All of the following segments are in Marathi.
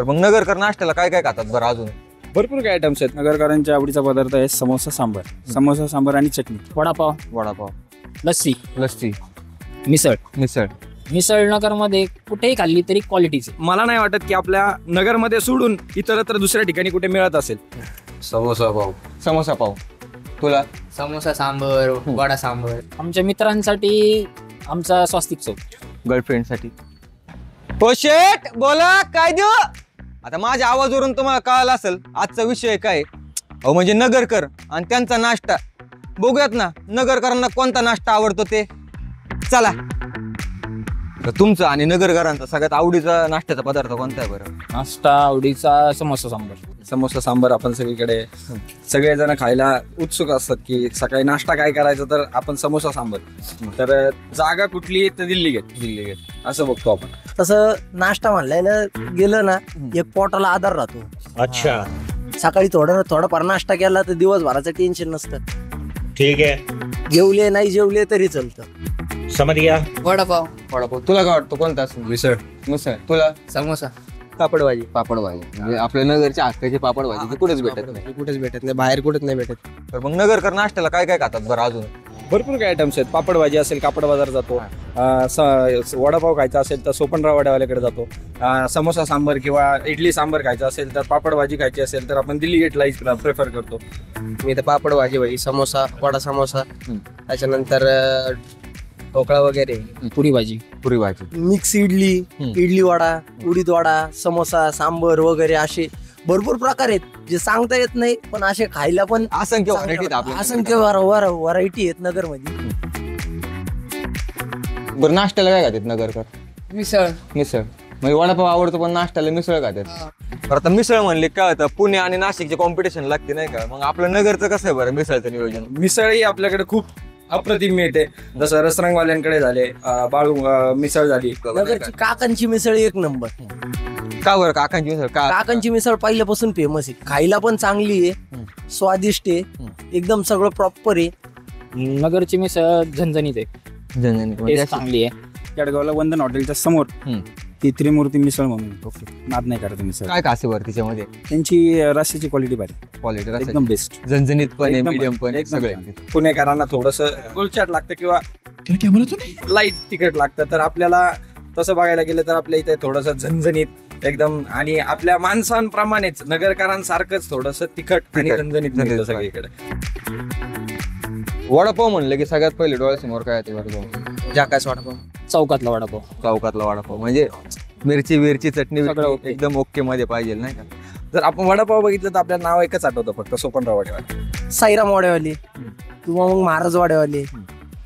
तर मग नगरकर नाश्त्याला काय काय खातात बरं अजून? भरपूर काय आयटम्स आहेत. नगरकरांच्या आवडीचा पदार्थ आहे समोसा सांबर आणि चटणी, वडापाव, लस्सी, मिसळ. मिसळ नगरमध्ये कुठेही खाल्ली तरी क्वालिटीची. मला नाही वाटत की आपल्या नगरमध्ये सोडून इतरत्र दुसऱ्या ठिकाणी कुठे मिळत असेल. समोसा पाव. तुला? समोसा सांबर, वडा सांबर. आमच्या मित्रांसाठी आमचा स्वस्तिक चौक. गर्लफ्रेंडसाठी? हो शेट, बोला काय देऊ? आता माझ्या आवाजावरून तुम्हाला कळालं असेल आजचा विषय काय. अहो म्हणजे नगरकर आणि त्यांचा नाश्ता. बघूयात ना नगरकरांना कोणता नाश्ता आवडतो ते. चला. तर तुमचा आणि नगरकरांचा सगळ्यात आवडीचा नाश्त्याचा पदार्थ कोणता आहे बरं? नाश्ता आवडीचा समोसा सांबर. आपण सगळीकडे सगळेजण खायला उत्सुक असतात की सकाळी नाश्ता काय करायचं, तर आपण समोसा सांबर. तर जागा कुठली तर दिल्ली गेट असं बघतो आपण. तसं नाश्ता म्हणलाय गेलं ना एक पोटाला आधार राहतो. अच्छा, सकाळी थोडाफार नाश्ता केला तर दिवसभराचं टेन्शन नसतं. ठीक आहे, जेवले नाही जेवले तरी चालतं. समझ गया. वडापाव. तुला काय वाटतं कोणता असेल? मिसळ. तुला? समोसा. पापड भाजी. म्हणजे आपल्या नगरच्या हक्काची पापड भाजी कुठेच भेटत नाही. बाहेर कुठेच नाही भेटत. तर मग नगरकर नाश्त्याला काय काय खातात बरं अजून? भरपूर काय आयटम्स आहेत. पापड भाजी असेल कापड बाजार जातो. वडापाव खायचा असेल तर सोपनराव वड्यावाल्याकडे जातो. समोसा सांबर किंवा इडली सांबर खायचं असेल तर पापड भाजी खायची असेल तर आपण दिल्ली गेटला प्रेफर करतो. मी तर पापड भाजी समोसा, वडा समोसा, त्याच्यानंतर ढोकळा वगैरे, पुरी भाजी, मिक्स इडली वडा, उडीद वडा, समोसा सांबर वगैरे असे भरपूर प्रकार आहेत जे सांगता येत नाही, पण असे खायला पण असंख्य व्हरायटी आहेत नगर मध्ये. बरं नाश्त्याला काय खातात नगरकर? मिसळ. म्हणजे वडापाव आवडतो पण नाश्त्याला मिसळ खातात. बरं आता मिसळ म्हणले काय होतं, पुणे आणि नाशिकचे कॉम्पिटिशन लागते नाही का? मग आपलं नगरचं कसं आहे बरं मिसळचं नियोजन? मिसळही आपल्याकडे खूप अप्रतिम मिळते. जसं रसरंगवाल्यांकडे झाले, बाळू मिसळ झाली. नगरची काकांची मिसळ एक नंबर. का बरं काकांची मिसळ? काकांची मिसळ पहिल्यापासून फेमस आहे. खायला पण चांगली आहे, स्वादिष्ट आहे, एकदम सगळं प्रॉपर आहे. नगरची मिसळ झणझणीत आहे, टेस्ट चांगली आहे. केडगावला वंदन हॉटेलच्या समोर ती त्रिमूर्ती मिसळ म्हणून नाद नाही करत मिसळ. काय खास आहे बरं तिच्यामध्ये? त्यांची रस्स्याची क्वालिटी भारी, एकदम बेस्ट. झणझणीत पण आहे, मीडियम पण आहे, सगळे. पुणेकरांना थोडस गुळचाट लागतं किंवा लाईट तिखट लागतं, तर आपल्याला तसं बघायला गेलं तर आपल्या इथे थोडस झणझणीत एकदम, आणि आपल्या माणसांप्रमाणेच नगरकरांसारखंच थोडस तिखट आणि झणझणीत मिळतं सगळीकडे. वडापाव म्हणलं की सगळ्यात पहिले डोळ्यासमोर काय येते वडापाव? जाकास वडापाव. चौकातला वडापाव म्हणजे मिरची चटणी एकदम ओके मध्ये पाहिजे नाही का? जर आपण वडापाव बघितलं तर आपल्याला नाव एकच आठवतं फक्त, सोपनराव वडेवाले. साईराम वडेवाले किंवा मग महाराज वडेवाले,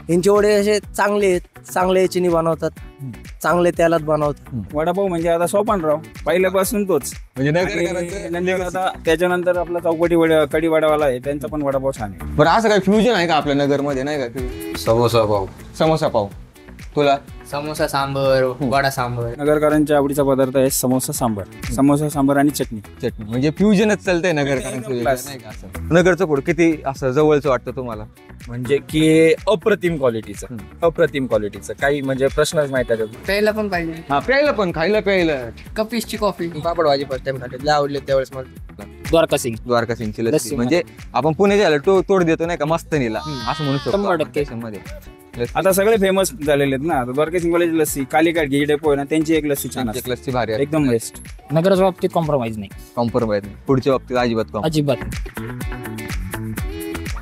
यांचे वडे असे चांगले आहेत, चांगल्या याच्याने बनवतात, चांगले तेलात बनवतात. वडापाव म्हणजे आता सोपनराव पहिल्यापासून तोच. म्हणजे आता त्याच्यानंतर आपला चौकटी कडी वडावाला आहे, त्यांचा पण वडापाव छान आहे. बरं असं काय फ्युजन आहे का आपल्या नगरमध्ये नाही का? समोसा पाव. तुला? समोसा सांबर, वडा सांबर. नगरकरांच्या आवडीचा पदार्थ आहे समोसा सांबर आणि चटणी. म्हणजे फ्युजनच चालतंय नगरकरांचं. नगरचं फूड किती असं जवळचं वाटतं तुम्हाला? म्हणजे की अप्रतिम क्वालिटीचं काही म्हणजे प्रश्नच नाही त्याच्यात. प्यायला पण पाहिजे. हा, प्यायला पण, खायला प्यायला. कपिसची कॉफी. पापड भाजी फर्स्ट टाइम खाल्ली, आवडले त्यावेळेस मला. द्वारका सिंगची लस्सी. म्हणजे आपण पुणे जायला तोड देतो नाही का मस्तनीला, असं म्हणू शकतो. 100% मध्ये आता सगळे फेमस झालेले आहेत ना. द्वारका सिंगवाल्याची लस्सी, कालिकाट घी डेपो आहे ना, त्यांची एक लस्सी छान असते, लस्सी भारी, एकदम बेस्ट. नगरच्या बाबतीत कॉम्प्रोमाइज नाही. पुढच्या बाबतीत अजिबात.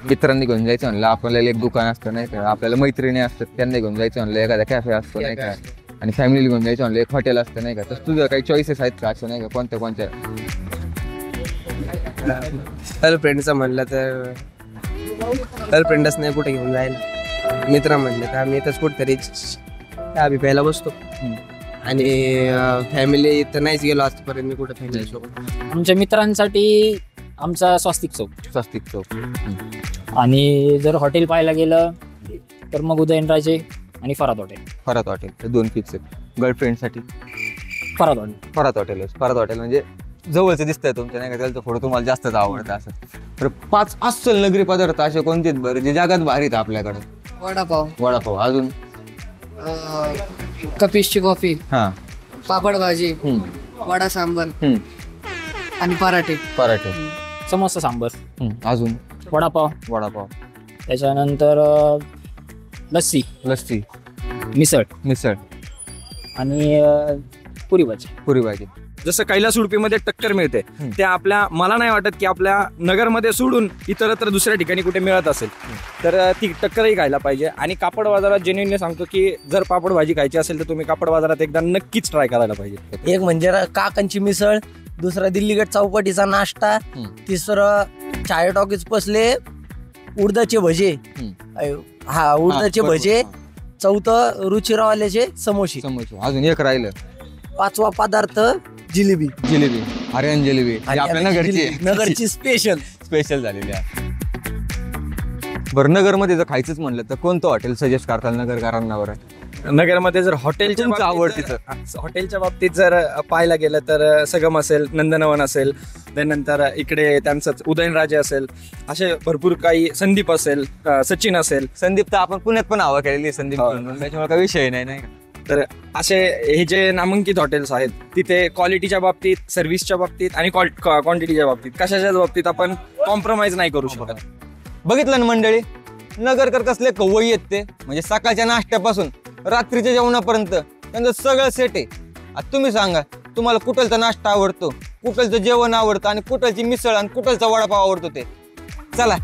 मित्रांनी घेऊन जायचं म्हणलं, आपल्याला एक दुकान असतं नाही का, आपल्याला मैत्रिणी असतात त्यांना घेऊन जायचं म्हणलं एखादा कॅफे असतो नाही का, आणि फॅमिली घेऊन जायचं म्हणलं एक हॉटेल असतं नाही का. तर तुझं काही चॉईसेस आहेत का असं नाही का? कोणत्या? गर्लफ्रेंडचं म्हणलं तर गर्लफ्रेंडच नाही कुठे घेऊन जायला. मित्र म्हणलं तर आम्ही इथंच कुठतरी आम्ही प्यायला बसतो, आणि फॅमिली तर नाहीच गेलो आजपर्यंत मी कुठे फॅमिली सोबत. आमच्या मित्रांसाठी आमचा स्वस्तिक चौक. आणि जर हॉटेल पाहायला गेलं तर मग उदयनराजे आणि फरात हॉटेल. दोन फिक्स आहेत. गर्लफ्रेंडसाठी फरात हॉटेल म्हणजे जवळचं दिसतंय तुमच्या नाही का, त्याचं थोडं तुम्हाला जास्तच आवडतं असं. तर 5 अस्सल नगरी पदार्थ असे कोणते बरं जे जगात भारी आहेत आपल्याकडे? वडापाव. अजून? कपिसची कॉफी. हा. पापड भाजी, वडा सांबर हम्म. आणि पराठे. पराठे. समोसा सांबर, अजून वडापाव, वडापाव, त्याच्यानंतर लस्सी, लस्सी, मिसळ मिसळ, आणि पुरी भाजी. पुरी भाजी. जसं कैलास उडपीमध्ये टक्कर मिळते त्या आपल्या, मला नाही वाटत की आपल्या नगरमध्ये सोडून इतरत्र दुसऱ्या ठिकाणी कुठे मिळत असेल, तर ती टक्करही खायला पाहिजे. आणि कापड बाजारात जेन्युइनली सांगतो की जर पापड भाजी खायची असेल तर तुम्ही कापड बाजारात एकदा नक्कीच ट्राय करायला पाहिजे. एक म्हणजे काकांची मिसळ, दुसरा दिल्लीगड चौपाटीचा नाश्ता, तिसरं चाय टॉकीज पसले उडदाचे भजे, उडदाचे भजे, चौथं रुचिरावाल्याचे समोसे, अजून एक राहिलं, पाचवा पदार्थ जिलेबी. जिलेबी, आर्यन जिलेबी, आपल्या नगरची स्पेशल स्पेशल झालेली आहे. बरं, नगरमध्ये जर खायचंच म्हणलं तर कोणतं हॉटेल सजेस्ट करताल नगरकरांना? बरं, नगरमध्ये जर हॉटेलच्या तुमचं हॉटेलच्या बाबतीत जर पाहायला गेलं तर सगम असेल, नंदनवन असेल, त्यानंतर इकडे त्यांचंच उदयनराजे असेल, असे भरपूर काही, संदीप असेल, सचिन असेल. संदीप तर आपण पुण्यात पण हवा केलेली आहे संदीप, त्याच्यामुळे काही विषय नाही का. तर असे हे जे नामांकित हॉटेल्स आहेत तिथे क्वालिटीच्या बाबतीत, सर्व्हिसच्या बाबतीत आणि क्वांटिटीच्या बाबतीत, कशाच्याच बाबतीत आपण कॉम्प्रोमाइज नाही करू शकत. बघितलं ना मंडळी, नगरकर कसले कवयी आहेत ते, म्हणजे सकाळच्या नाश्त्यापासून रात्रीच्या जेवणापर्यंत त्यांचं सगळं सेट आहे. आता तुम्ही सांगा, तुम्हाला कुठलचा नाश्ता आवडतो, कुठलचं जेवण आवडतं, आणि कुठलची मिसळ आणि कुठलचा वडापाव आवडतो ते. चला.